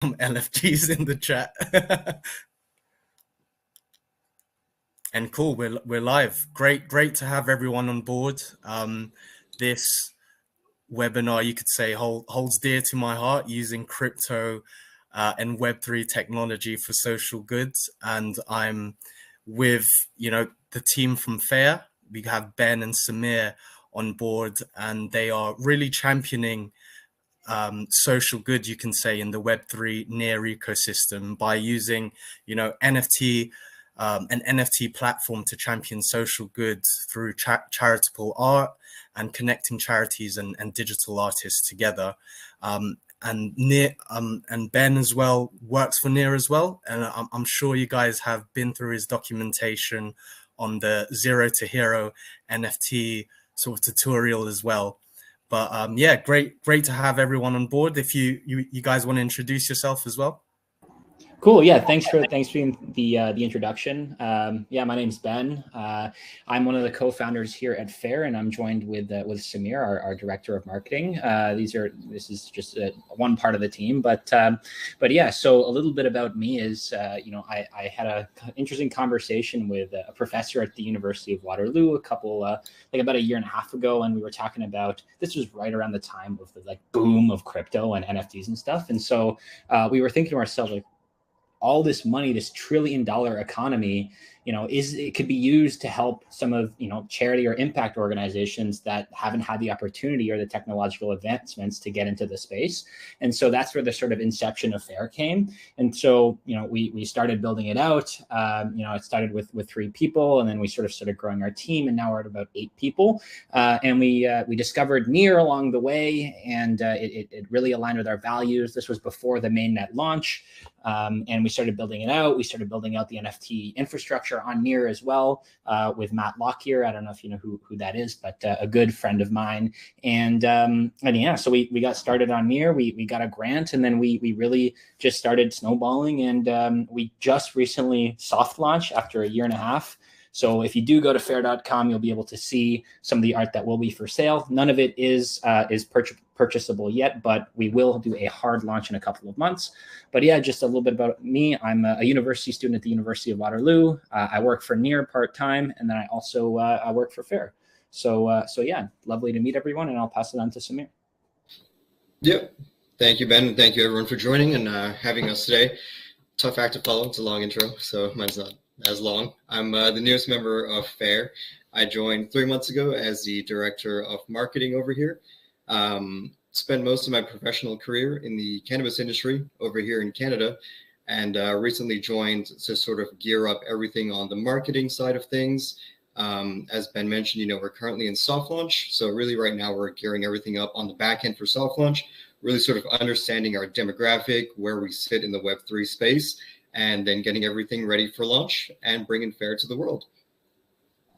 LFGs in the chat. And cool, we're live. Great to have everyone on board. This webinar, you could say, holds dear to my heart, using crypto and Web3 technology for social goods. And I'm with, the team from FAIR. We have Ben and Samir on board, and they are really championing social good, you can say, in the Web3 near ecosystem by using, NFT, an NFT platform to champion social good through charitable art and connecting charities and digital artists together. And Ben as well works for Near as well, and I'm sure you guys have been through his documentation on the Zero to Hero NFT sort of tutorial as well. But yeah, great to have everyone on board. If you guys want to introduce yourself as well. Cool. Yeah. Thanks for the introduction. Yeah, my name's Ben. I'm one of the co-founders here at FAIR, and I'm joined with Samir, our director of marketing. This is just one part of the team, but yeah. So a little bit about me is, I had an interesting conversation with a professor at the University of Waterloo about a year and a half ago, and we were talking about, this was right around the time of the boom of crypto and NFTs and stuff, and so we were thinking to ourselves, all this money, this $1 trillion economy, it could be used to help some of, charity or impact organizations that haven't had the opportunity or the technological advancements to get into the space. And so that's where the sort of inception of FAIR came. And so, we started building it out. It started with 3 people, and then we sort of started growing our team, and now we're at about 8 people. And we discovered Near along the way, and it really aligned with our values. This was before the mainnet launch. And we started building it out. We started building out the NFT infrastructure on Near as well, with Matt Locke here. I don't know if you know who that is, but a good friend of mine. And yeah, so we got started on Near. We got a grant, and then we really just started snowballing. And we just recently soft launched after a year and a half. So if you do go to fair.com, you'll be able to see some of the art that will be for sale. None of it is purchasable yet, but we will do a hard launch in a couple of months. But yeah, just a little bit about me. I'm a university student at the University of Waterloo. I work for Near part-time, and then I also I work for FAIR. So yeah, lovely to meet everyone, and I'll pass it on to Samir. Yep. Thank you, Ben, and thank you everyone for joining and having us today. Tough act to follow. It's a long intro, so mine's not as long. I'm the newest member of FAIR. I joined 3 months ago as the director of marketing over here. Spent most of my professional career in the cannabis industry over here in Canada, and recently joined to sort of gear up everything on the marketing side of things. As Ben mentioned, we're currently in soft launch. So really right now we're gearing everything up on the back end for soft launch, really sort of understanding our demographic, where we sit in the Web3 space, and then getting everything ready for launch and bringing FAIR to the world.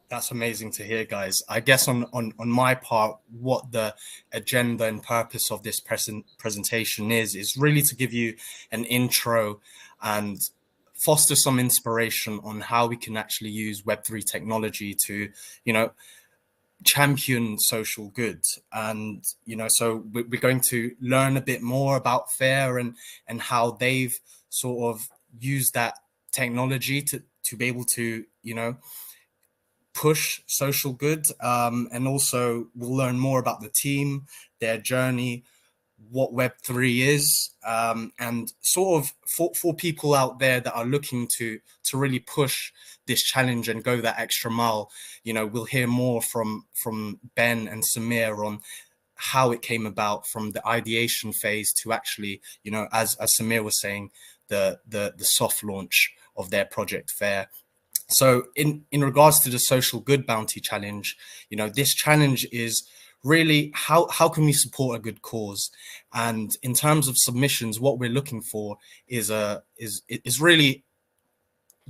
That's amazing to hear, guys. I guess on my part, what the agenda and purpose of this presentation is really to give you an intro and foster some inspiration on how we can actually use Web3 technology to, champion social good. And, so we're going to learn a bit more about FAIR and how they've sort of used that technology to be able to, push social good, and also we'll learn more about the team, their journey, what Web3 is, and sort of for people out there that are looking to really push this challenge and go that extra mile. We'll hear more from Ben and Samir on how it came about from the ideation phase to actually, as Samir was saying, the soft launch of their project FAIR. So in regards to the social good bounty challenge, this challenge is really how can we support a good cause? And in terms of submissions, what we're looking for is really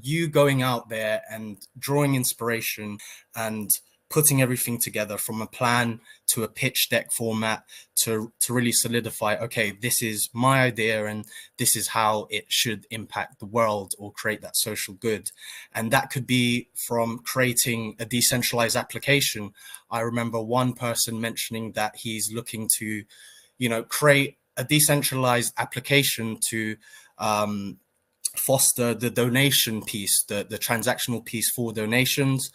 you going out there and drawing inspiration and putting everything together from a plan to a pitch deck format to really solidify, okay, this is my idea and this is how it should impact the world or create that social good. And that could be from creating a decentralized application. I remember one person mentioning that he's looking to, create a decentralized application to foster the donation piece, the transactional piece for donations.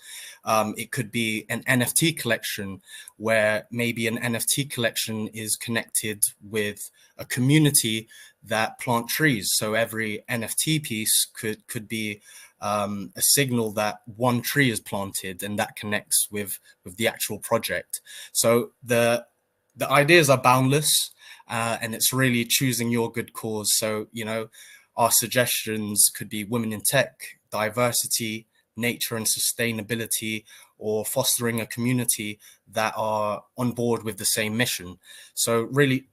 It could be an NFT collection where maybe an NFT collection is connected with a community that plant trees. So every NFT piece could be a signal that one tree is planted, and that connects with the actual project. So the ideas are boundless, and it's really choosing your good cause. So, our suggestions could be women in tech, diversity, nature and sustainability, or fostering a community that are on board with the same mission. So really,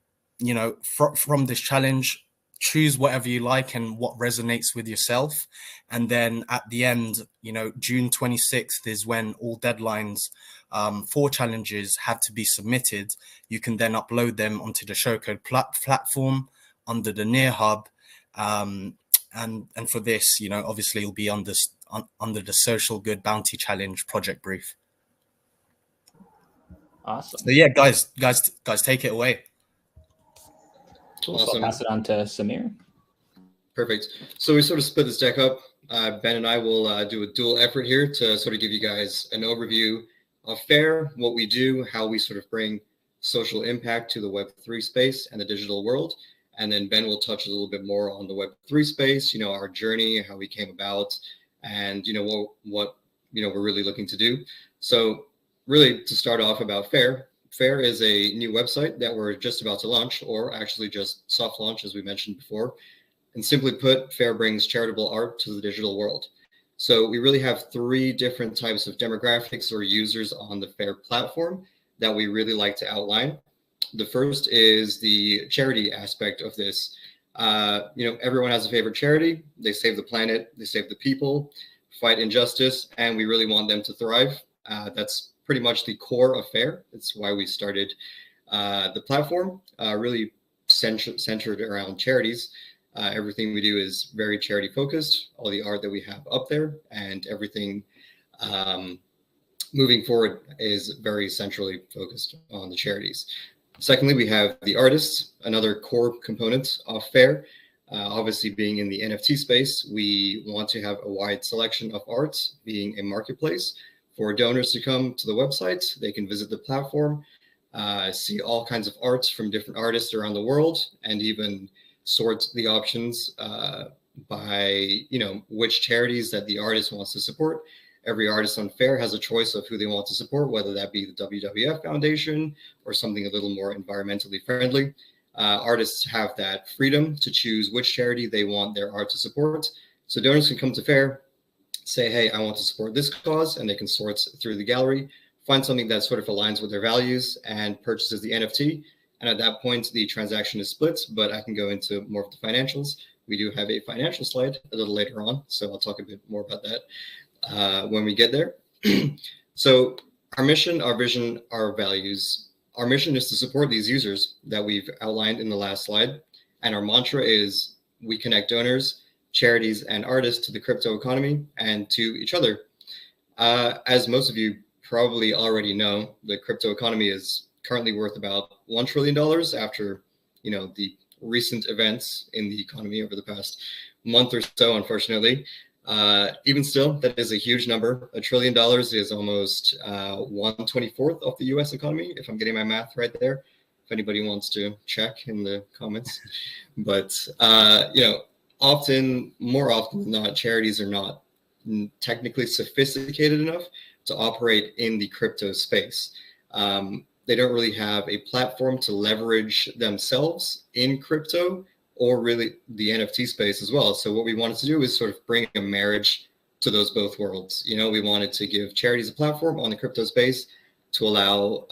from this challenge, choose whatever you like and what resonates with yourself. And then at the end, June 26th is when all deadlines for challenges have to be submitted. You can then upload them onto the Showcode platform under the Near Hub. And for this, obviously it'll be under the Social Good Bounty Challenge project brief. Awesome. So yeah, guys, take it away. Cool. Awesome. So I'll pass it on to Samir. Perfect. So we sort of split this deck up. Ben and I will do a dual effort here to sort of give you guys an overview of FAIR, what we do, how we sort of bring social impact to the Web3 space and the digital world. And then Ben will touch a little bit more on the Web3 space, our journey, how we came about, and, what we're really looking to do. So really to start off about FAIR, FAIR is a new website that we're just about to launch, or actually just soft launch, as we mentioned before. And simply put, FAIR brings charitable art to the digital world. So we really have 3 different types of demographics or users on the FAIR platform that we really like to outline. The first is the charity aspect of this. Everyone has a favorite charity. They save the planet, they save the people, fight injustice, and we really want them to thrive. That's pretty much the core of FAIR. That's why we started the platform, really centered around charities. Everything we do is very charity focused, all the art that we have up there, and everything moving forward is very centrally focused on the charities. Secondly, we have the artists, another core component of FAIR. Obviously, being in the NFT space, we want to have a wide selection of art, being a marketplace for donors to come to the website. They can visit the platform, see all kinds of arts from different artists around the world, and even sort the options by, which charities that the artist wants to support. Every artist on FAIR has a choice of who they want to support, whether that be the WWF Foundation or something a little more environmentally friendly. Artists have that freedom to choose which charity they want their art to support. So donors can come to FAIR, say, hey, I want to support this cause, and they can sort through the gallery, find something that sort of aligns with their values, and purchases the NFT. And at that point, the transaction is split, but I can go into more of the financials. We do have a financial slide a little later on, so I'll talk a bit more about that when we get there. So our mission, our vision, our values. Our mission is to support these users that we've outlined in the last slide. And our mantra is we connect donors, charities, and artists to the crypto economy and to each other. As most of you probably already know, the crypto economy is currently worth about $1 trillion after, the recent events in the economy over the past month or so, unfortunately. Even still, that is a huge number. $1 trillion is almost 1/24 of the US economy, if I'm getting my math right there, if anybody wants to check in the comments. But, more often than not, charities are not technically sophisticated enough to operate in the crypto space. They don't really have a platform to leverage themselves in crypto, or really the NFT space as well. So what we wanted to do is sort of bring a marriage to those both worlds. We wanted to give charities a platform on the crypto space to allow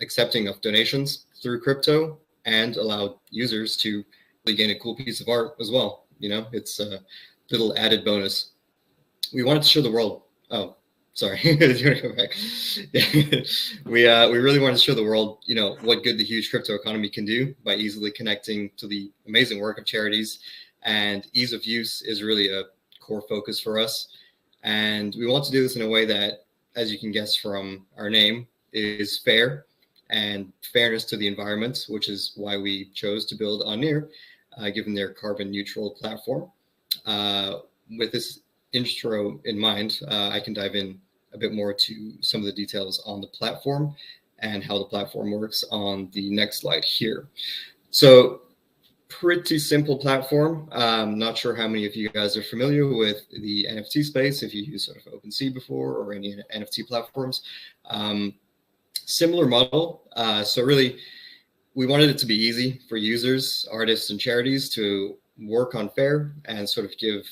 accepting of donations through crypto, and allow users to really gain a cool piece of art as well. It's a little added bonus. We wanted to show the world. Oh, sorry. Do you want to go back? Yeah. We really wanted to show the world, what good the huge crypto economy can do by easily connecting to the amazing work of charities. And ease of use is really a core focus for us. And we want to do this in a way that, as you can guess from our name, is fair and fairness to the environment, which is why we chose to build on Near, given their carbon neutral platform. With this intro in mind, I can dive in a bit more to some of the details on the platform and how the platform works on the next slide here. So pretty simple platform. Not sure how many of you guys are familiar with the NFT space, if you use sort of OpenSea before or any NFT platforms. Similar model. So really, we wanted it to be easy for users, artists, and charities to work on Fair and sort of give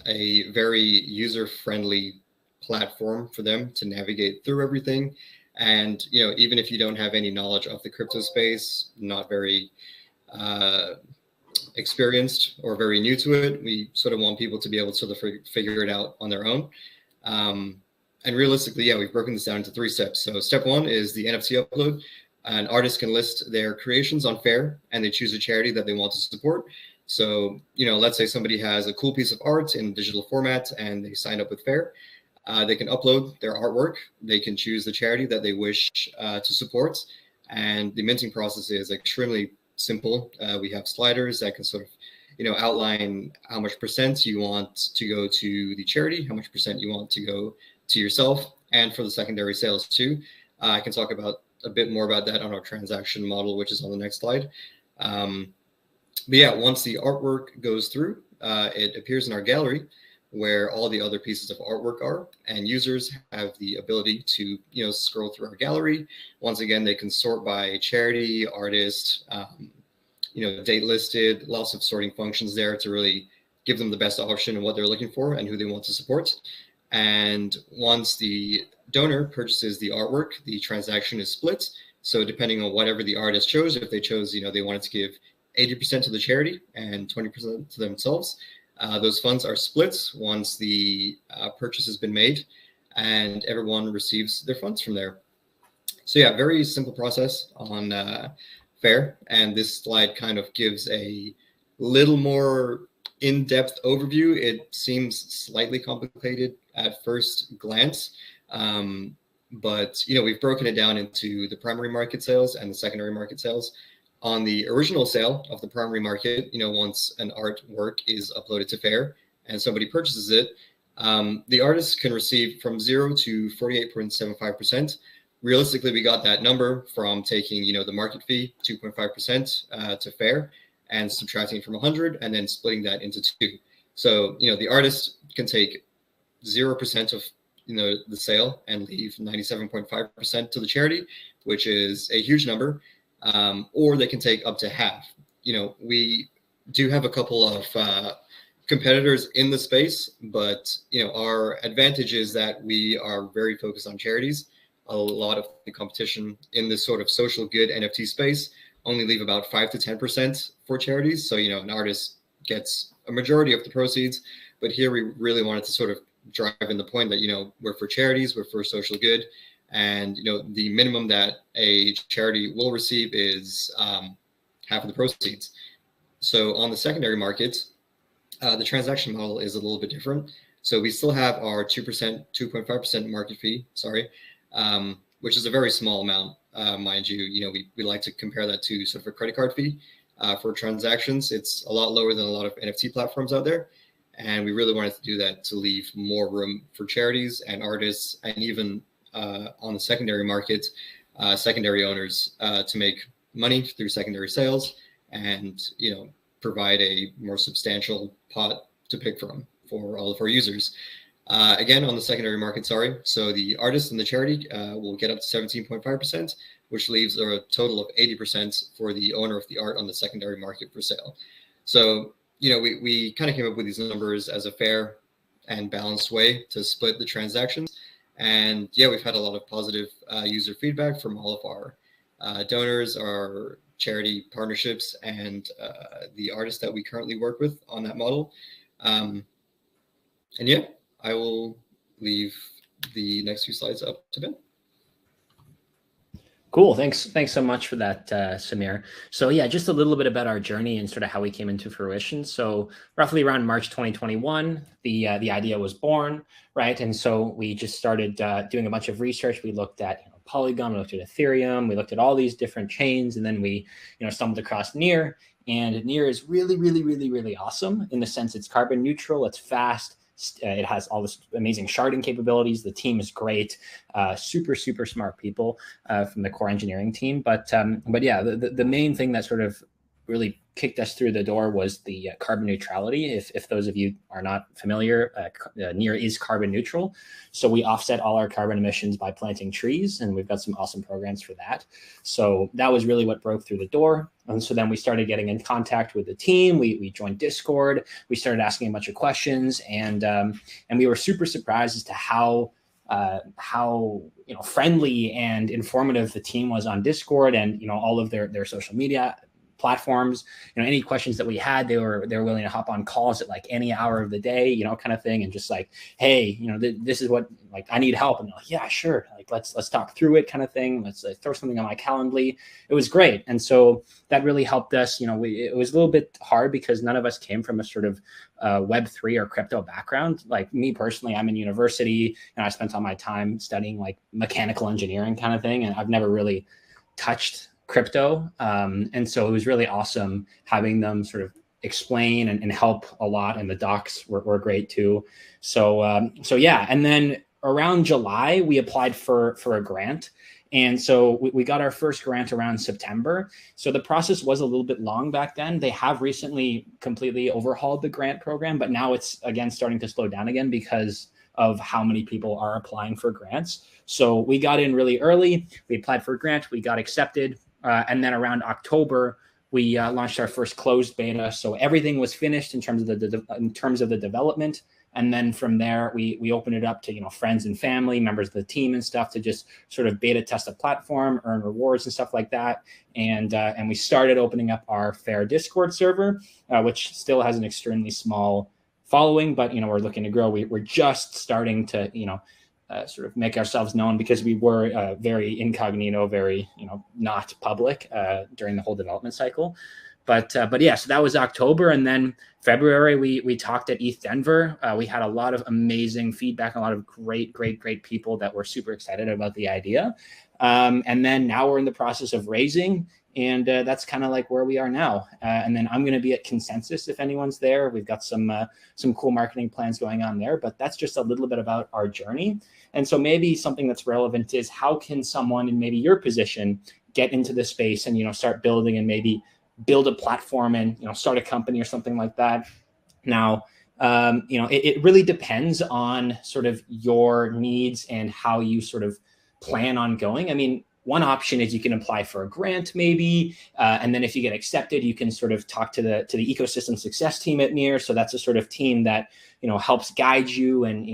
a very user-friendly platform for them to navigate through everything. And, you know, even if you don't have any knowledge of the crypto space, not very experienced or very new to it, we sort of want people to be able to sort of figure it out on their own. And realistically, yeah, we've broken this down into 3 steps. So step 1 is the NFT upload. An artist can list their creations on Fair and they choose a charity that they want to support. So, you know, let's say somebody has a cool piece of art in digital format and they signed up with Fair. They can upload their artwork. They can choose the charity that they wish to support. And the minting process is extremely simple. We have sliders that can sort of, you know, outline how much % you want to go to the charity, how much % you want to go to yourself, and for the secondary sales too. I can talk about a bit more about that on our transaction model, which is on the next slide. But yeah, once the artwork goes through, it appears in our gallery where all the other pieces of artwork are, and users have the ability to, you know, scroll through our gallery. Once again, they can sort by charity, artist, you know, date listed, lots of sorting functions there to really give them the best option of what they're looking for and who they want to support. And once the donor purchases the artwork, the transaction is split. So depending on whatever the artist chose, if they chose, you know, they wanted to give 80% to the charity and 20% to themselves, those funds are split once the purchase has been made and everyone receives their funds from there. So yeah, very simple process on Fair. And this slide kind of gives a little more in-depth overview. It seems slightly complicated at first glance, but you know, we've broken it down into the primary market sales and the secondary market sales. On the original sale of the primary market, you know, once an artwork is uploaded to Fair and somebody purchases it, the artist can receive from 0 to 48.75%. Realistically, we got that number from taking, you know, the market fee, 2.5% to Fair, and subtracting from 100 and then splitting that into 2. So, you know, the artist can take 0% of, you know, the sale and leave 97.5% to the charity, which is a huge number. Or they can take up to half. You know, we do have a couple of competitors in the space, but, you know, our advantage is that we are very focused on charities. A lot of the competition in this sort of social good NFT space only leave about 5 to 10% for charities. So, you know, an artist gets a majority of the proceeds, but here we really wanted to sort of drive in the point that, you know, we're for charities, we're for social good. And, you know, the minimum that a charity will receive is half of the proceeds. So on the secondary market, the transaction model is a little bit different. So we still have our 2.5% market fee, which is a very small amount, mind you. You know, we like to compare that to sort of a credit card fee for transactions. It's a lot lower than a lot of NFT platforms out there. And we really wanted to do that to leave more room for charities and artists, and even on the secondary market, secondary owners to make money through secondary sales and, you know, provide a more substantial pot to pick from for all of our users. Again, on the secondary market, so the artist and the charity will get up to 17.5%, which leaves a total of 80% for the owner of the art on the secondary market for sale. So, you know, we kind of came up with these numbers as a fair and balanced way to split the transactions. And yeah, we've had a lot of positive user feedback from all of our donors, our charity partnerships, and the artists that we currently work with on that model. And yeah, I will leave the next few slides up to Ben. Cool. Thanks so much for that, Samir. So yeah, just a little bit about our journey and sort of how we came into fruition. So roughly around March 2021, the idea was born, right? And so we just started doing a bunch of research. We looked at Polygon, we looked at Ethereum, we looked at all these different chains, and then we, stumbled across Near. And Near is really, really, really, really awesome in the sense it's carbon neutral, it's fast, it has all this amazing sharding capabilities. The team is great, super, super smart people from the core engineering team. But yeah, the main thing that sort of really kicked us through the door was the carbon neutrality. If those of you are not familiar, Near is carbon neutral. So we offset all our carbon emissions by planting trees, and we've got some awesome programs for that. So that was really what broke through the door. And so then we started getting in contact with the team. We joined Discord. We started asking a bunch of questions, and we were super surprised as to how friendly and informative the team was on Discord, and all of their social media platforms. Any questions that we had, they were willing to hop on calls at like any hour of the day, kind of thing, and just like, hey, this is what, like, I need help, and they're like, yeah, sure, like let's talk through it, kind of thing. Let's throw something on my Calendly. It was great, and so that really helped us. It was a little bit hard because none of us came from a sort of Web3 or crypto background. Like me personally, I'm in university and I spent all my time studying like mechanical engineering kind of thing, and I've never really touched crypto. And so it was really awesome having them sort of explain and help a lot. And the docs were great too. So yeah. And then around July, we applied for a grant. And so we got our first grant around September. So the process was a little bit long back then. They have recently completely overhauled the grant program, but now it's again starting to slow down again because of how many people are applying for grants. So we got in really early. We applied for a grant. We got accepted. And then around October, we launched our first closed beta. So everything was finished in terms of the development. And then from there, we opened it up to friends and family, members of the team and stuff, to just sort of beta test the platform, earn rewards and stuff like that. And we started opening up our Fair Discord server, which still has an extremely small following, but we're looking to grow. We're just starting to sort of make ourselves known because we were very incognito, very not public during the whole development cycle. But yeah, so that was October, and then February we talked at ETH Denver. We had a lot of amazing feedback, a lot of great people that were super excited about the idea. And then now we're in the process of raising. And that's kind of like where we are now. And then I'm going to be at Consensus if anyone's there. We've got some cool marketing plans going on there, but that's just a little bit about our journey. And so maybe something that's relevant is how can someone in maybe your position get into the space and, start building and maybe build a platform and, start a company or something like that. Now, it really depends on sort of your needs and how you sort of plan on going. I mean, one option is you can apply for a grant maybe, and then if you get accepted, you can sort of talk to the ecosystem success team at Near. So that's a sort of team that helps guide you, and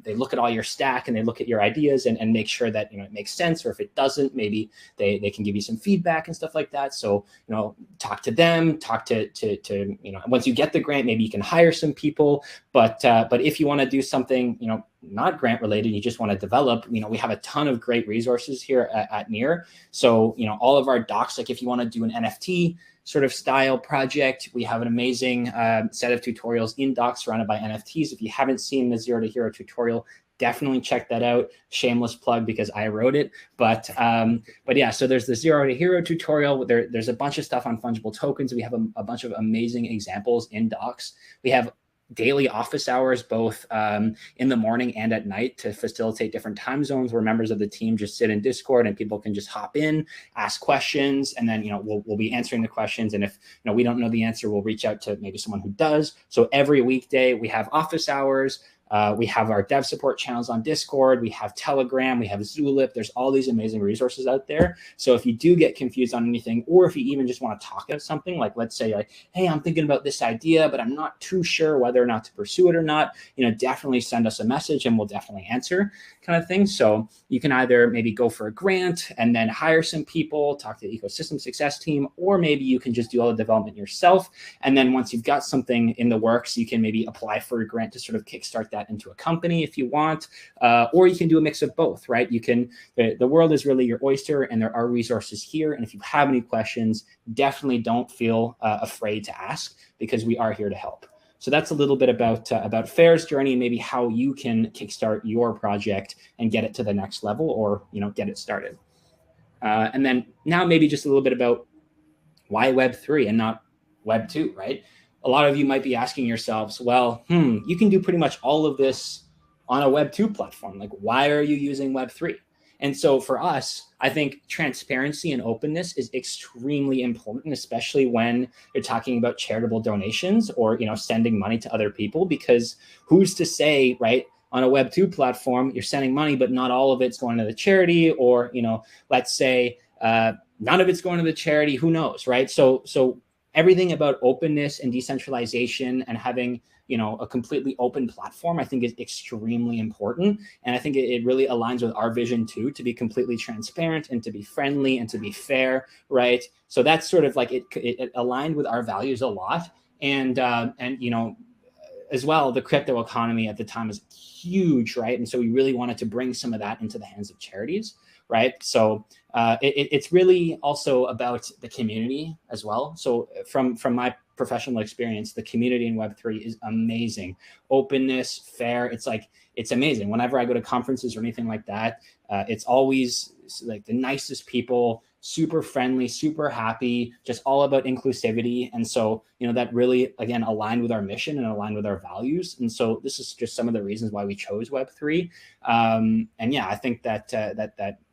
they look at all your stack and they look at your ideas and make sure that it makes sense, or if it doesn't, maybe they can give you some feedback and stuff like that. So talk to them, talk to once you get the grant, maybe you can hire some people. But if you want to do something not grant related, you just want to develop, we have a ton of great resources here at Near. So all of our docs, like if you want to do an NFT sort of style project, we have an amazing set of tutorials in docs surrounded by NFTs. If you haven't seen the Zero to Hero tutorial, definitely check that out. Shameless plug because I wrote it. But yeah, so there's the Zero to Hero tutorial. There's a bunch of stuff on fungible tokens. We have a bunch of amazing examples in docs. We have daily office hours, both in the morning and at night, to facilitate different time zones where members of the team just sit in Discord and people can just hop in, ask questions, and then we'll be answering the questions. And if we don't know the answer, we'll reach out to maybe someone who does. So every weekday we have office hours. We have our dev support channels on Discord. We have Telegram. We have Zulip. There's all these amazing resources out there. So if you do get confused on anything, or if you even just want to talk about something, like let's say like, hey, I'm thinking about this idea, but I'm not too sure whether or not to pursue it or not, definitely send us a message and we'll definitely answer, kind of thing. So you can either maybe go for a grant and then hire some people, talk to the ecosystem success team, or maybe you can just do all the development yourself. And then once you've got something in the works, you can maybe apply for a grant to sort of kickstart that into a company if you want, or you can do a mix of both, right? The world is really your oyster, and there are resources here. And if you have any questions, definitely don't feel afraid to ask, because we are here to help. So that's a little bit about Fair's journey and maybe how you can kickstart your project and get it to the next level, or get it started. And then now maybe just a little bit about why Web3 and not Web2, right? A lot of you might be asking yourselves, well, you can do pretty much all of this on a Web2 platform. Like, why are you using Web3? And so for us, I think transparency and openness is extremely important, especially when you're talking about charitable donations or, sending money to other people, because who's to say, right? On a Web2 platform, you're sending money, but not all of it's going to the charity, or, let's say none of it's going to the charity, who knows, right? So everything about openness and decentralization and having, a completely open platform, I think is extremely important. And I think it really aligns with our vision too, to be completely transparent and to be friendly and to be fair, right? So that's sort of like, it aligned with our values a lot. And as well, the crypto economy at the time was huge, right? And so we really wanted to bring some of that into the hands of charities, right? So it's really also about the community as well. So from my professional experience, the community in Web3 is amazing. Openness, fair, it's amazing. Whenever I go to conferences or anything like that, it's always like the nicest people, super friendly, super happy, just all about inclusivity. And so, that really, again, aligned with our mission and aligned with our values. And so this is just some of the reasons why we chose Web3. And yeah, I think that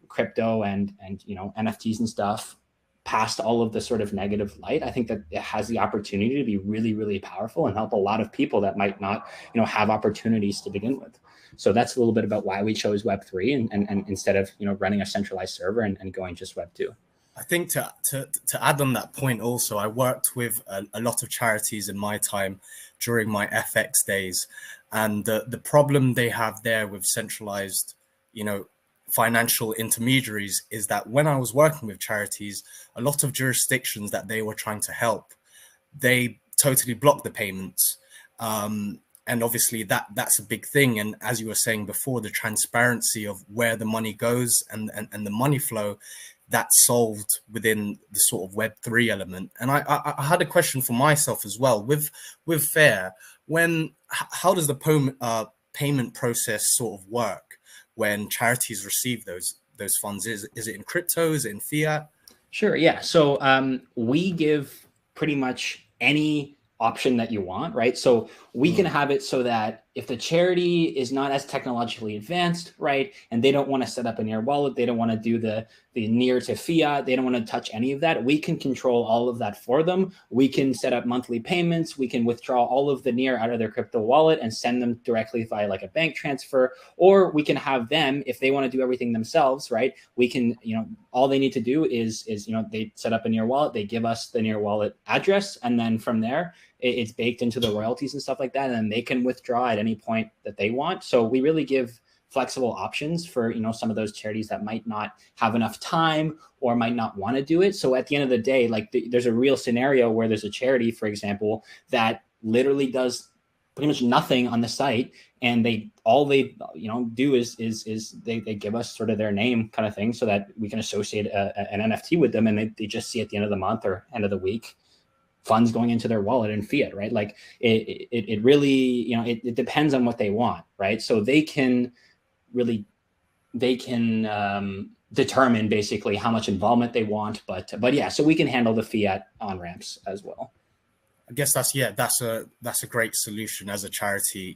crypto and NFTs and stuff, past all of the sort of negative light, I think that it has the opportunity to be really, really powerful and help a lot of people that might not, have opportunities to begin with. So that's a little bit about why we chose Web3 and instead of, running a centralized server and going just Web2. I think to add on that point also, I worked with a lot of charities in my time during my FX days, and the problem they have there with centralized, financial intermediaries is that when I was working with charities, a lot of jurisdictions that they were trying to help, they totally blocked the payments. And obviously that's a big thing. And as you were saying before, the transparency of where the money goes and the money flow, that's solved within the sort of Web3 element. And I had a question for myself as well with Fair. How does the payment process sort of work when charities receive those funds? Is it in crypto? Is it in fiat? Sure. Yeah. So we give pretty much any option that you want, right? So we can have it so that if the charity is not as technologically advanced, right, and they don't want to set up a near wallet, they don't want to do the near to fiat, they don't want to touch any of that, we can control all of that for them. We can set up monthly payments. We can withdraw all of the near out of their crypto wallet and send them directly via like a bank transfer, or we can have them, if they want to do everything themselves, right, we can, all they need to do is they set up a near wallet, they give us the near wallet address, and then from there, it's baked into the royalties and stuff like that, and then they can withdraw at any point that they want. So we really give flexible options for some of those charities that might not have enough time or might not want to do it. So at the end of the day, like there's a real scenario where there's a charity, for example, that literally does pretty much nothing on the site, and all they do is they give us sort of their name kind of thing so that we can associate an NFT with them, and they just see at the end of the month or end of the week funds going into their wallet in fiat, right? Like it really, it depends on what they want, right? So they can determine basically how much involvement they want, but yeah, so we can handle the fiat on ramps as well. I guess that's a great solution as a charity,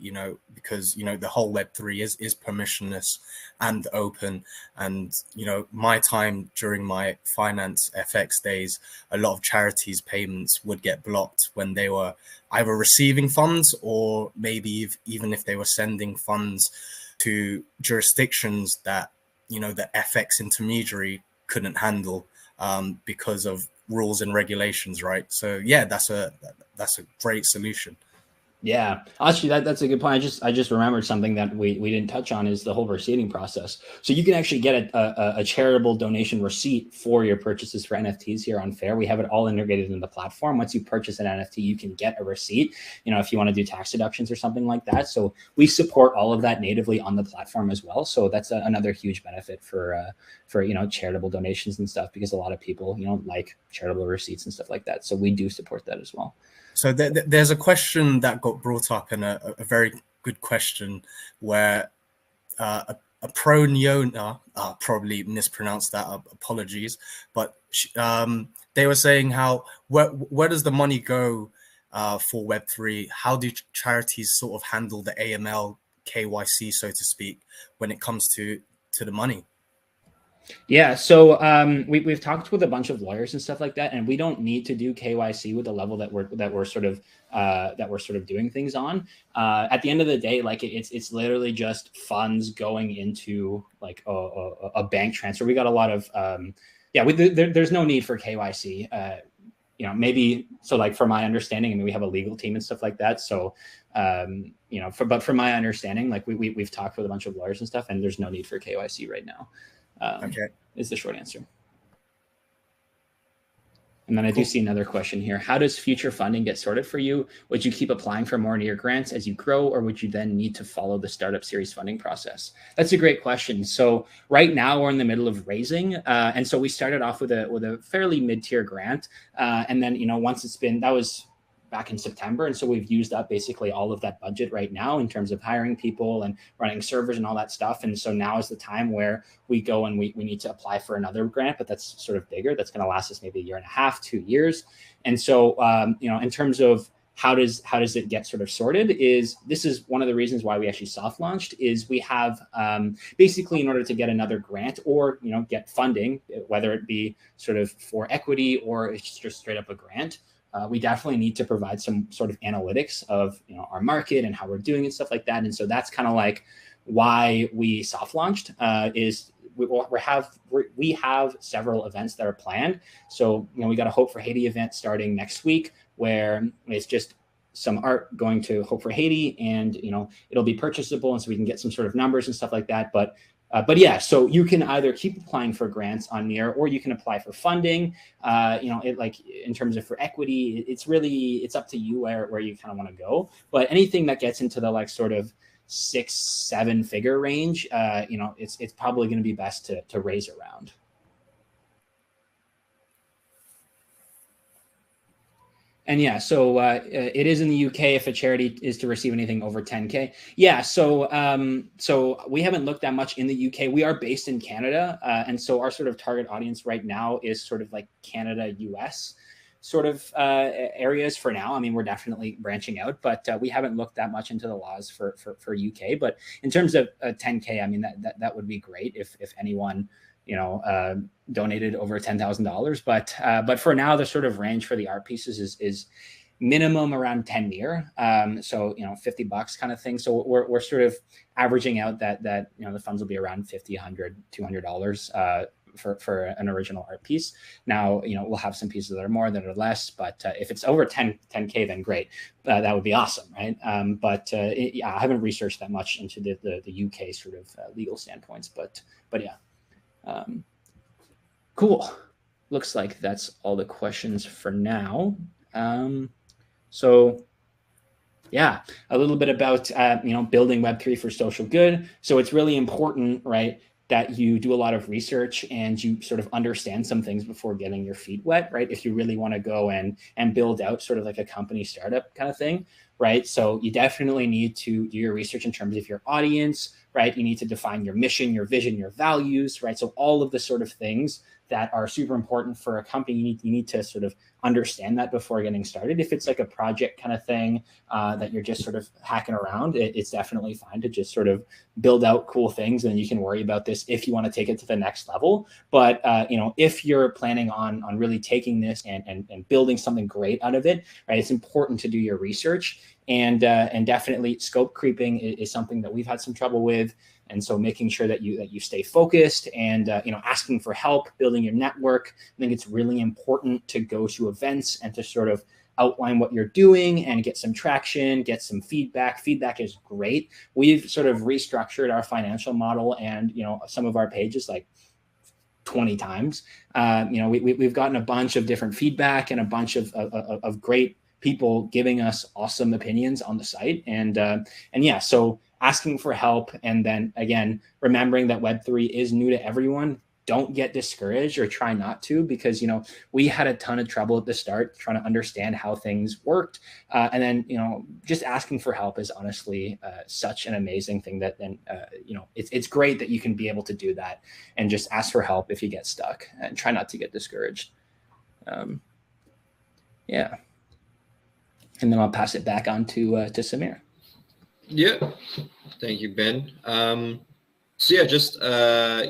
because the whole Web3 is permissionless and open. And my time during my finance FX days, a lot of charities payments would get blocked when they were either receiving funds or maybe even if they were sending funds to jurisdictions that the FX intermediary couldn't handle because of rules and regulations, right? So yeah, that's a great solution. Yeah, actually, that's a good point. I just remembered something that we didn't touch on, is the whole receipting process. So you can actually get a charitable donation receipt for your purchases for NFTs here on Fair. We have it all integrated in the platform. Once you purchase an NFT, you can get a receipt, if you want to do tax deductions or something like that. So we support all of that natively on the platform as well. So that's another huge benefit for charitable donations and stuff, because a lot of people like charitable receipts and stuff like that. So we do support that as well. So there's a question that got brought up, and a very good question, where a pro-Neona, probably mispronounced that, apologies, but they were saying how where does the money go for Web3? How do charities sort of handle the AML, KYC, so to speak, when it comes to the money? Yeah, so we've talked with a bunch of lawyers and stuff like that, and we don't need to do KYC with the level that we're sort of doing things on. At the end of the day, like it's literally just funds going into like a bank transfer. We got a lot of there's no need for KYC. Maybe so. Like from my understanding, I mean, we have a legal team and stuff like that. So but from my understanding, like we've talked with a bunch of lawyers and stuff, and there's no need for KYC right now. Okay. Is the short answer. And then I do see another question here. How does future funding get sorted for you? Would you keep applying for more near grants as you grow, or would you then need to follow the startup series funding process? That's a great question. So right now we're in the middle of raising. And so we started off with a fairly mid-tier grant. And then, once that was back in September. And so we've used up basically all of that budget right now in terms of hiring people and running servers and all that stuff. And so now is the time where we go and we need to apply for another grant, but that's sort of bigger. That's going to last us maybe 1.5 years, 2 years. And so, in terms of how does it get sort of sorted, this is one of the reasons why we actually soft launched. Is we have basically, in order to get another grant or get funding, whether it be sort of for equity or it's just straight up a grant, we definitely need to provide some sort of analytics of our market and how we're doing and stuff like that. And so that's kind of like why we soft launched. Is we have several events that are planned. So we got a Hope for Haiti event starting next week, where it's just some art going to Hope for Haiti, and it'll be purchasable, and so we can get some sort of numbers and stuff like that. But yeah, so you can either keep applying for grants on Near, or you can apply for funding. Like in terms of for equity, it's up to you where you kind of want to go. But anything that gets into the like sort of 6-7 figure range, it's probably going to be best to raise around. And yeah, so it is in the UK if a charity is to receive anything over 10K. Yeah, so we haven't looked that much in the UK. We are based in Canada, and so our sort of target audience right now is sort of like Canada, US sort of areas for now. I mean, we're definitely branching out, but we haven't looked that much into the laws for UK. But in terms of 10K, I mean, that would be great if anyone donated over $10,000. But for now, the sort of range for the art pieces is minimum around 10 near. So, $50 kind of thing. So we're sort of averaging out that the funds will be around $50, $100, $200 for an original art piece. Now, we'll have some pieces that are more, that are less, but if it's over 10K, then great. That would be awesome, right? I haven't researched that much into the UK sort of legal standpoints, but yeah. Cool. Looks like that's all the questions for now. So yeah, a little bit about, building Web3 for social good. So it's really important, right, that you do a lot of research and you sort of understand some things before getting your feet wet, right? If you really want to go and build out sort of like a company startup kind of thing, right? So you definitely need to do your research in terms of your audience, right? You need to define your mission, your vision, your values, right? So all of the sort of things that are super important for a company, you need to sort of understand that before getting started. If it's like a project kind of thing that you're just sort of hacking around, it's definitely fine to just sort of build out cool things, and you can worry about this if you want to take it to the next level. But if you're planning on really taking this and building something great out of it, right, it's important to do your research, and definitely scope creeping is something that we've had some trouble with. And so making sure that you stay focused and asking for help, building your network. I think it's really important to go to events and to sort of outline what you're doing and get some traction, get some feedback. Feedback is great. We've sort of restructured our financial model and some of our pages like 20 times. We've gotten a bunch of different feedback and a bunch of great people giving us awesome opinions on the site. And yeah, so asking for help, and then again, remembering that Web3 is new to everyone. don't get discouraged, or try not to, because, you know, we had a ton of trouble at the start trying to understand how things worked. And then, you know, just asking for help is honestly such an amazing thing that then, you know, it's great that you can be able to do that and just ask for help if you get stuck, and try not to get discouraged. Yeah. And then I'll pass it back on to Samir. Yeah. Thank you, Ben. So yeah, just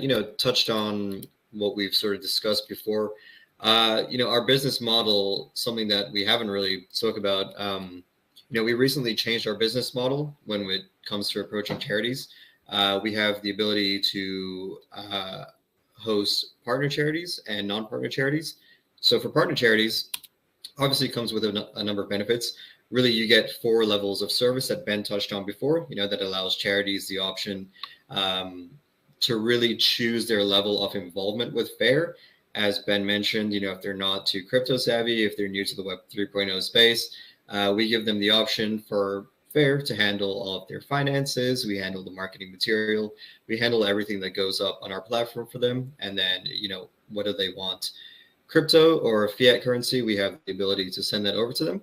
you know, touched on what we've sort of discussed before. You know, our business model, something that we haven't really spoke about. You know, we recently changed our business model when it comes to approaching charities. We have the ability to host partner charities and non-partner charities. So for partner charities, obviously it comes with a number of benefits. Really, you get 4 levels of service that Ben touched on before, you know, that allows charities the option to really choose their level of involvement with FAIR. As Ben mentioned, you know, if they're not too crypto savvy, if they're new to the Web 3.0 space, we give them the option for FAIR to handle all of their finances. We handle the marketing material. We handle everything that goes up on our platform for them. And then, you know, whether they want crypto or fiat currency, we have the ability to send that over to them.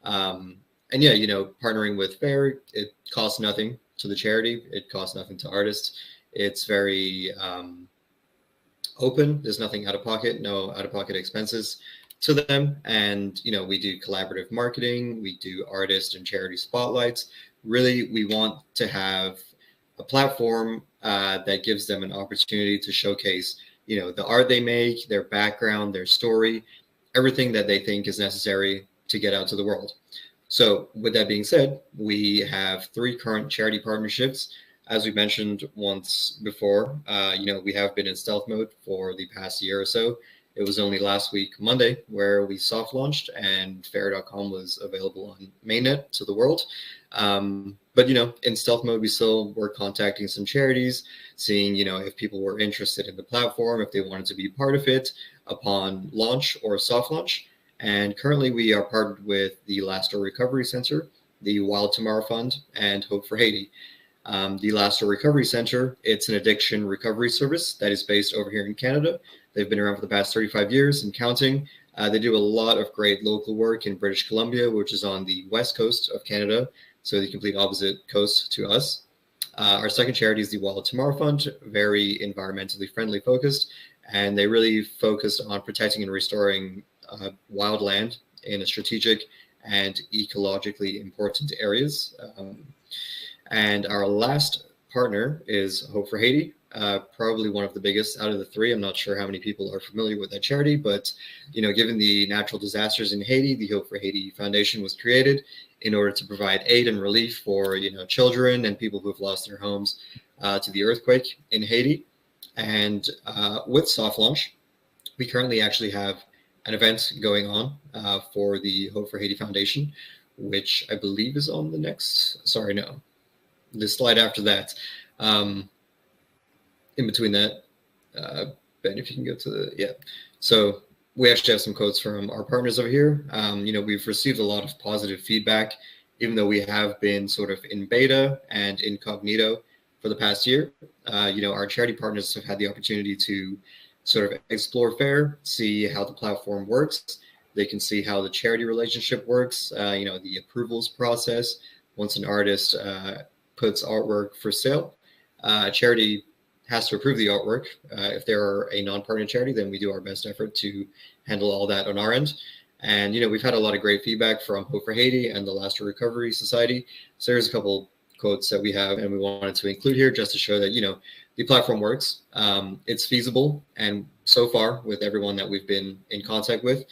And yeah, you know, partnering with FAIR, it costs nothing to the charity. It costs nothing to artists. It's very open. There's nothing out of pocket, no out of pocket expenses to them. And, you know, we do collaborative marketing. We do artist and charity spotlights. Really, we want to have a platform that gives them an opportunity to showcase, you know, the art they make, their background, their story, everything that they think is necessary to get out to the world. So with that being said, we have 3 current charity partnerships. As we mentioned once before, you know, we have been in stealth mode for the past year or so. It was only last week, Monday, where we soft launched and fair.com was available on mainnet to the world. But, you know, in stealth mode, we still were contacting some charities, seeing, you know, if people were interested in the platform, if they wanted to be part of it upon launch or soft launch. And currently we are partnered with the Last Store Recovery Center, the Wild Tomorrow Fund, and Hope for Haiti. The Last Store Recovery Center, it's an addiction recovery service that is based over here in Canada. They've been around for the past 35 years and counting. They do a lot of great local work in British Columbia, which is on the west coast of Canada, so the complete opposite coast to us. Our second charity is the Wild Tomorrow Fund, very environmentally friendly focused, and they really focused on protecting and restoring wild land in a strategic and ecologically important areas. And our last partner is Hope for Haiti, probably one of the biggest out of the 3. I'm not sure how many people are familiar with that charity, but, you know, given the natural disasters in Haiti, the Hope for Haiti Foundation was created in order to provide aid and relief for, you know, children and people who've lost their homes to the earthquake in Haiti. And with soft launch, we currently actually have an event going on for the Hope for Haiti Foundation, which I believe is on the next, the slide after that. In between that, Ben, if you can go to the, yeah. So we actually have some quotes from our partners over here. You know, we've received a lot of positive feedback, even though we have been sort of in beta and incognito for the past year. You know, our charity partners have had the opportunity to sort of explore FAIR, see how the platform works. They can see how the charity relationship works, you know, the approvals process. Once an artist puts artwork for sale, charity has to approve the artwork. If they're a non-partner charity, then we do our best effort to handle all that on our end. And, you know, we've had a lot of great feedback from Hope for Haiti and the Last Store Recovery Society. So there's a couple quotes that we have and we wanted to include here just to show that, you know, the platform works, it's feasible. And so far with everyone that we've been in contact with,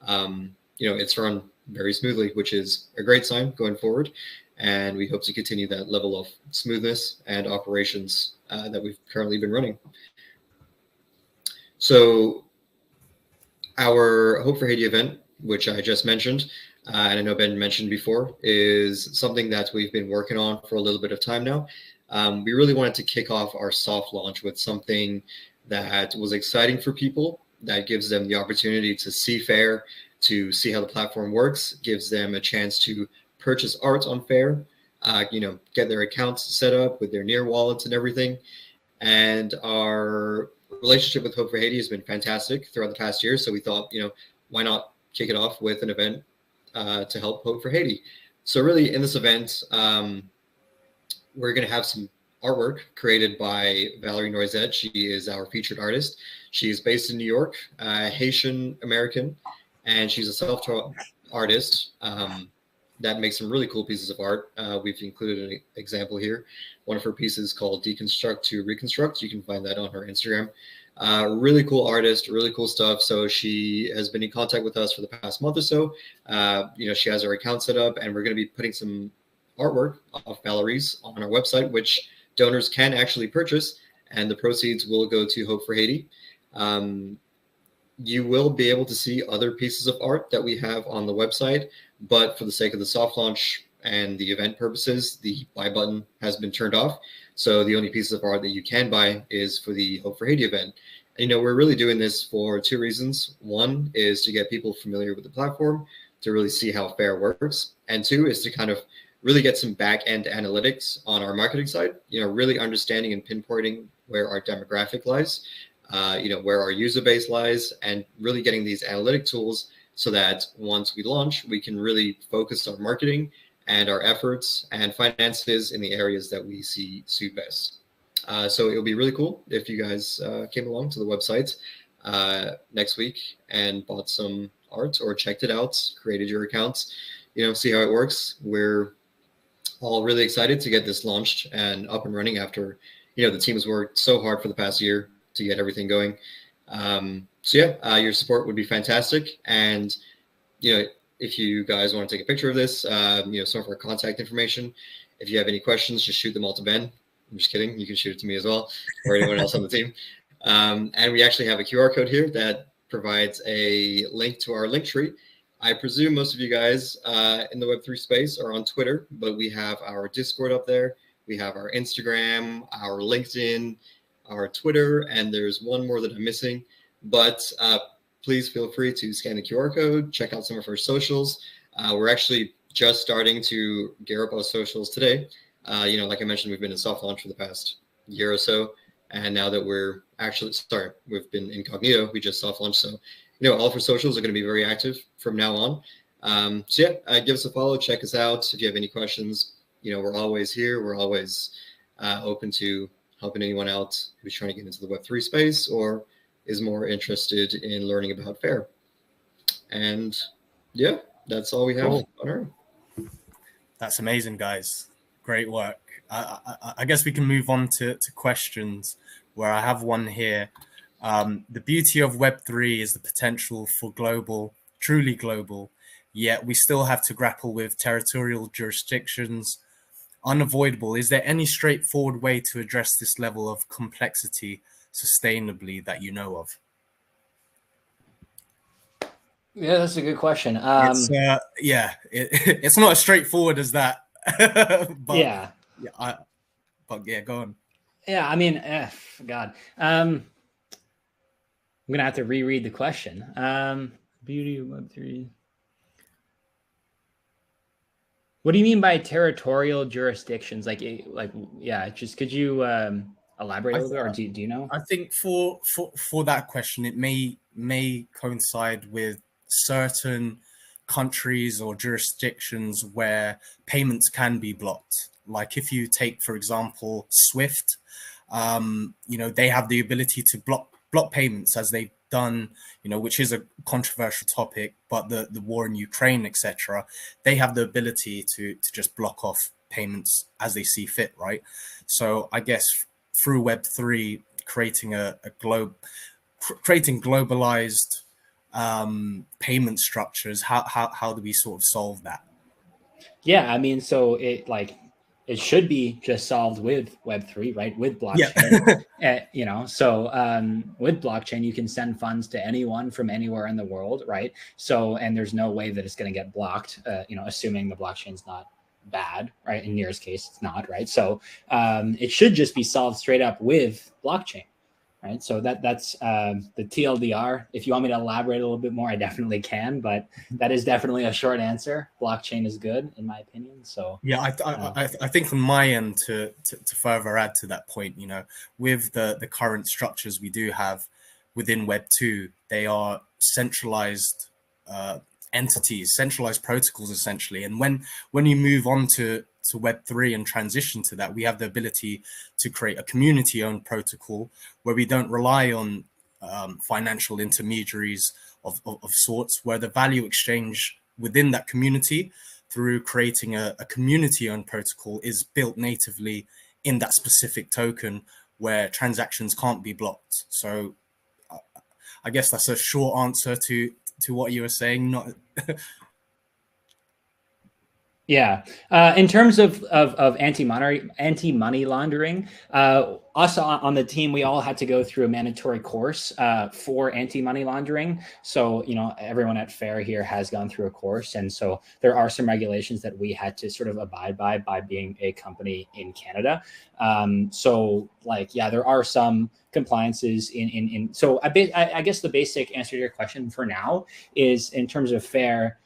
you know, it's run very smoothly, which is a great sign going forward. And we hope to continue that level of smoothness and operations that we've currently been running. So our Hope for Haiti event, which I just mentioned, and I know Ben mentioned before, is something that we've been working on for a little bit of time now. We really wanted to kick off our soft launch with something that was exciting for people, that gives them the opportunity to see FAIR, to see how the platform works, gives them a chance to purchase art on FAIR, you know, get their accounts set up with their near wallets and everything. And our relationship with Hope for Haiti has been fantastic throughout the past year. So we thought, why not kick it off with an event to help Hope for Haiti? So really, in this event, we're going to have some artwork created by Valerie Noisette. She is our featured artist. She is based in New York, Haitian American, and she's a self-taught artist that makes some really cool pieces of art. We've included an example here. One of her pieces called Deconstruct to Reconstruct. You can find that on her Instagram. Really cool artist, really cool stuff. So she has been in contact with us for the past month or so. She has her account set up, and we're going to be putting some artwork of Valerie's on our website, which donors can actually purchase, and the proceeds will go to Hope for Haiti. You will be able to see other pieces of art that we have on the website, but for the sake of the soft launch and the event purposes, the buy button has been turned off. So the only pieces of art that you can buy is for the Hope for Haiti event. And, we're really doing this for two reasons. One is to get people familiar with the platform, to really see how FAIR works. And two is to kind of really get some back-end analytics on our marketing side, really understanding and pinpointing where our demographic lies, where our user base lies, and really getting these analytic tools so that once we launch, we can really focus our marketing and our efforts and finances in the areas that we see suit best. So it'll be really cool if you guys came along to the website next week and bought some art or checked it out, created your accounts, see how it works. We're all really excited to get this launched and up and running after, the team has worked so hard for the past year to get everything going. Your support would be fantastic. And, if you guys want to take a picture of this, some of our contact information, if you have any questions, just shoot them all to Ben. I'm just kidding. You can shoot it to me as well, or anyone else on the team. And we actually have a QR code here that provides a link to our link tree. I presume most of you guys in the Web3 space are on Twitter, but we have our Discord up there. We have our Instagram, our LinkedIn, our Twitter, and there's one more that I'm missing. But please feel free to scan the QR code, check out some of our socials. We're actually just starting to gear up our socials today. Like I mentioned, we've been in soft launch for the past year or so. And now that we've been incognito, we just soft launched. So, all of our socials are going to be very active from now on. Give us a follow, check us out. If you have any questions, we're always here. We're always open to helping anyone out who's trying to get into the Web3 space or is more interested in learning about FAIR. And that's all we have on our own. That's amazing, guys. Great work. I guess we can move on to questions, where I have one here. The beauty of Web3 is the potential for truly global, yet we still have to grapple with territorial jurisdictions. Unavoidable. Is there any straightforward way to address this level of complexity sustainably that you know of? Yeah, that's a good question. It's not as straightforward as that. But, go on. Yeah, I mean, God. I'm gonna have to reread the question. Beauty of Web3. What do you mean by territorial jurisdictions? Just could you elaborate a little bit, or do you know? I think for that question, it may coincide with certain countries or jurisdictions where payments can be blocked. Like if you take, for example, SWIFT, they have the ability to block payments, as they've done, which is a controversial topic, but the war in Ukraine, etc., they have the ability to just block off payments as they see fit, right? So I guess through Web3, creating creating globalized payment structures, how do we sort of solve that? Yeah, I mean, so it should be just solved with Web3, right? With blockchain, with blockchain, you can send funds to anyone from anywhere in the world, right? So, and there's no way that it's going to get blocked, assuming the blockchain's not bad, right? In Near's case, it's not, right? So it should just be solved straight up with blockchain. right? So that's the TLDR. If you want me to elaborate a little bit more, I definitely can, but that is definitely a short answer. Blockchain is good, in my opinion. So yeah, I think from my end to further add to that point, you know, with the current structures we do have within Web 2, they are centralized entities, centralized protocols essentially. And when you move on to Web 3 and transition to that, we have the ability to create a community-owned protocol where we don't rely on financial intermediaries of sorts, where the value exchange within that community through creating a community-owned protocol is built natively in that specific token where transactions can't be blocked. So I guess that's a short answer to what you were saying. Not yeah. In terms of anti-money laundering, us on the team, we all had to go through a mandatory course for anti-money laundering. So, you know, everyone at FAIR here has gone through a course. And so there are some regulations that we had to sort of abide by being a company in Canada. So like, yeah, there are some compliances so I guess the basic answer to your question for now is, in terms of FAIR,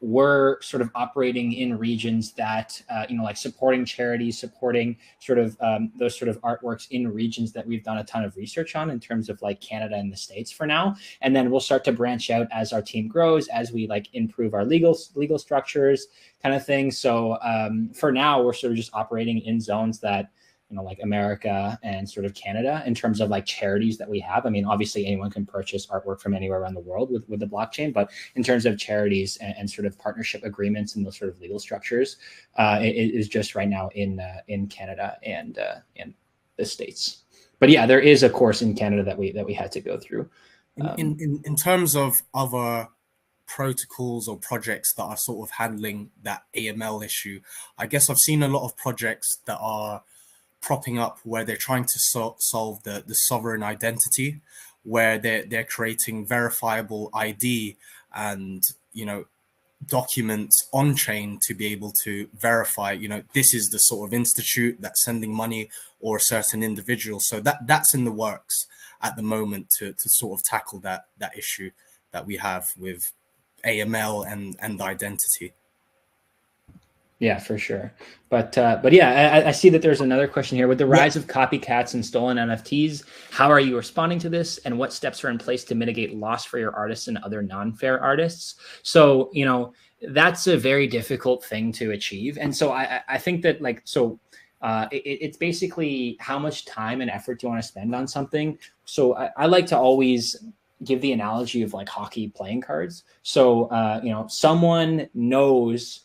we're sort of operating in regions that, you know, like supporting charities, supporting sort of those sort of artworks in regions that we've done a ton of research on in terms of like Canada and the States for now. And then we'll start to branch out as our team grows, as we like improve our legal structures kind of thing. So for now, we're sort of just operating in zones that, you know, like America and sort of Canada in terms of like charities that we have. I mean, obviously anyone can purchase artwork from anywhere around the world with the blockchain, but in terms of charities and sort of partnership agreements and those sort of legal structures, it is just right now in Canada and the States. But yeah, there is a course in Canada that we had to go through. In terms of other protocols or projects that are sort of handling that AML issue, I guess I've seen a lot of projects that are propping up where they're trying to solve the sovereign identity, where they're creating verifiable ID and, you know, documents on chain to be able to verify, you know, this is the sort of institute that's sending money or a certain individual. So that's in the works at the moment to sort of tackle that issue that we have with AML and identity. Yeah, for sure. But yeah, I see that there's another question here. With the rise of copycats and stolen NFTs, how are you responding to this? And what steps are in place to mitigate loss for your artists and other non-fair artists? So, you know, that's a very difficult thing to achieve. And so I think that like, so it's basically how much time and effort do you want to spend on something? So I like to always give the analogy of like hockey playing cards. So, you know, someone knows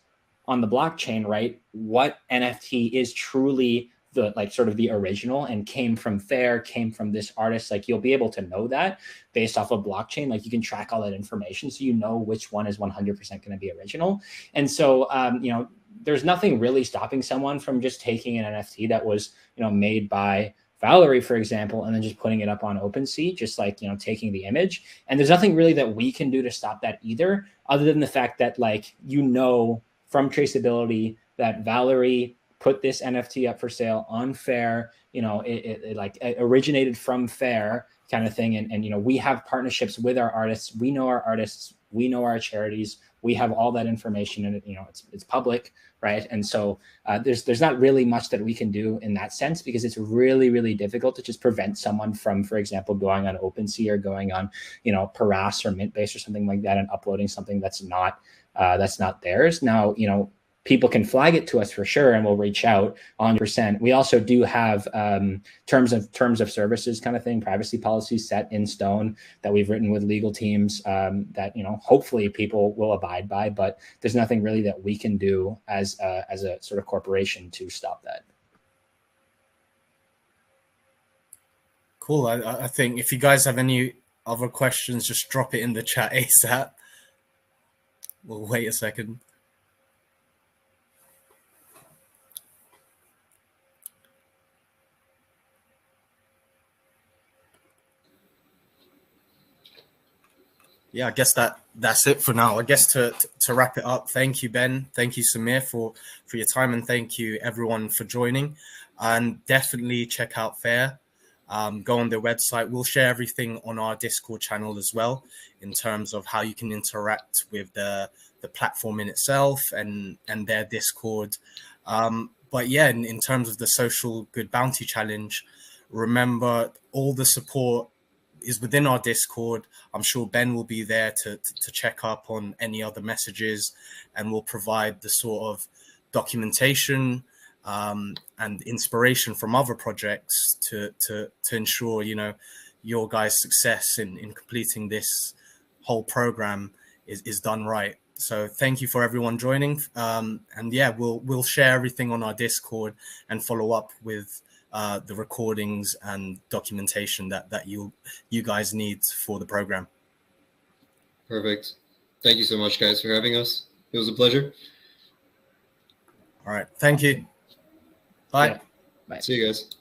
on the blockchain, right, what NFT is truly the like sort of the original and came from FAIR, came from this artist. Like you'll be able to know that based off of blockchain. Like you can track all that information, so you know which one is 100% going to be original. And so, you know, there's nothing really stopping someone from just taking an NFT that was, you know, made by Valerie, for example, and then just putting it up on OpenSea, just like, you know, taking the image. And there's nothing really that we can do to stop that either, other than the fact that, like, you know, from traceability that Valerie put this NFT up for sale on FAIR, you know, it like it originated from FAIR kind of thing. And, you know, we have partnerships with our artists. We know our artists, we know our charities, we have all that information, and, you know, it's public, right? And so there's not really much that we can do in that sense, because it's really, really difficult to just prevent someone from, for example, going on OpenSea or going on, you know, Paras or Mintbase or something like that and uploading something that's not theirs. Now, you know, people can flag it to us for sure, and we'll reach out 100%. We also do have terms of services kind of thing, privacy policies set in stone that we've written with legal teams that, you know, hopefully people will abide by, but there's nothing really that we can do as a sort of corporation to stop that. Cool. I think if you guys have any other questions, just drop it in the chat ASAP. We'll wait a second. Yeah, I guess that's it for now. I guess to wrap it up, thank you, Ben. Thank you, Samir, for your time, and thank you everyone for joining. And definitely check out FAIR. go on their website. We'll share everything on our Discord channel as well, in terms of how you can interact with the platform in itself and their Discord. But yeah, in terms of the Social Good Bounty Challenge, remember all the support is within our Discord. I'm sure Ben will be there to check up on any other messages, and will provide the sort of documentation and inspiration from other projects to ensure, you know, your guys' success in completing this whole program is done right. So thank you for everyone joining, and yeah, we'll share everything on our Discord and follow up with the recordings and documentation that you guys need for the program. Perfect. Thank you so much, guys, for having us. It was a pleasure. All right. Thank you. Bye. Yeah. Bye. See you guys.